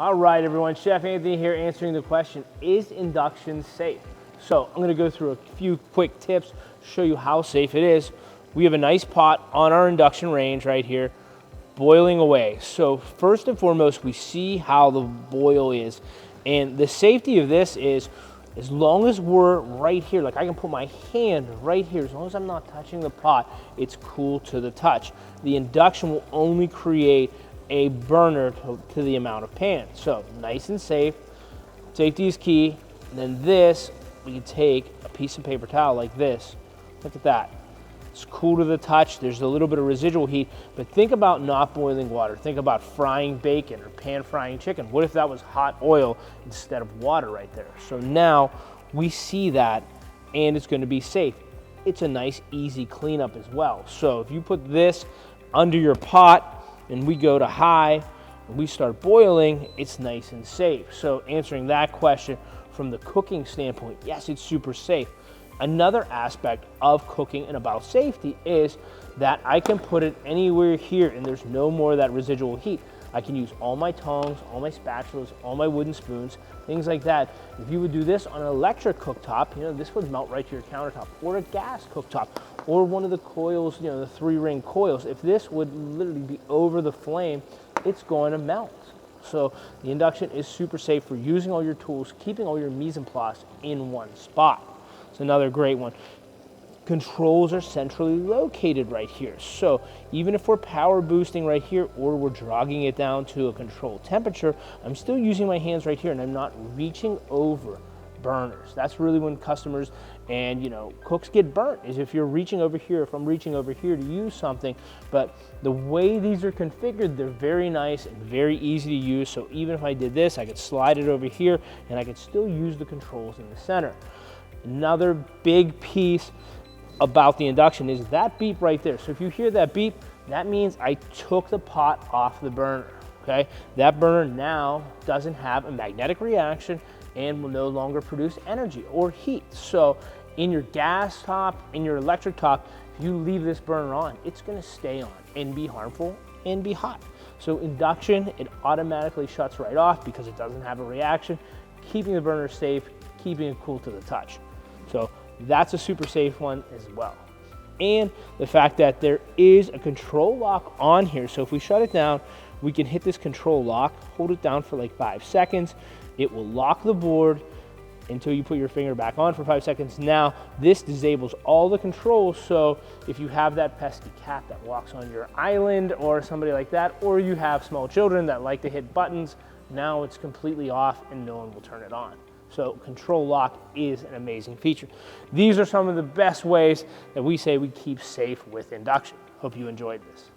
All right, everyone, Chef Anthony here answering the question, is induction safe? So I'm gonna go through a few quick tips, show you how safe it is. We have a nice pot on our induction range right here, boiling away. So first and foremost, we see how the boil is. And the safety of this is, as long as we're right here, like I can put my hand right here, as long as I'm not touching the pot, it's cool to the touch. The induction will only create a burner to the amount of pan. So nice and safe, safety is key. And then this, we can take a piece of paper towel like this. Look at that. It's cool to the touch. There's a little bit of residual heat, but think about not boiling water. Think about frying bacon or pan frying chicken. What if that was hot oil instead of water right there? So now we see that and it's going to be safe. It's a nice, easy cleanup as well. So if you put this under your pot and we go to high and we start boiling, it's nice and safe. So answering that question from the cooking standpoint, yes, it's super safe. Another aspect of cooking and about safety is that I can put it anywhere here and there's no more of that residual heat. I can use all my tongs, all my spatulas, all my wooden spoons, things like that. If you would do this on an electric cooktop, this would melt right to your countertop, or a gas cooktop, or one of the coils, the 3-ring coils. If this would literally be over the flame, it's going to melt. So the induction is super safe for using all your tools, keeping all your mise en place in one spot. It's another great one. Controls are centrally located right here. So even if we're power boosting right here or we're jogging it down to a controlled temperature, I'm still using my hands right here and I'm not reaching over burners. That's really when customers and cooks get burnt, is if you're reaching over here, if I'm reaching over here to use something. But the way these are configured, they're very nice and very easy to use. So even if I did this, I could slide it over here and I could still use the controls in the center. Another big piece about the induction is that beep right there. So if you hear that beep, that means I took the pot off the burner, okay? That burner now doesn't have a magnetic reaction and will no longer produce energy or heat. So in your gas top, in your electric top, if you leave this burner on, it's gonna stay on and be harmful and be hot. So induction, it automatically shuts right off because it doesn't have a reaction, keeping the burner safe, keeping it cool to the touch. So that's a super safe one as well. And the fact that there is a control lock on here. So if we shut it down, we can hit this control lock, hold it down for like 5 seconds. It will lock the board until you put your finger back on for 5 seconds. Now, this disables all the controls. So if you have that pesky cat that walks on your island or somebody like that, or you have small children that like to hit buttons, now it's completely off and no one will turn it on. So control lock is an amazing feature. These are some of the best ways that we say we keep safe with induction. Hope you enjoyed this.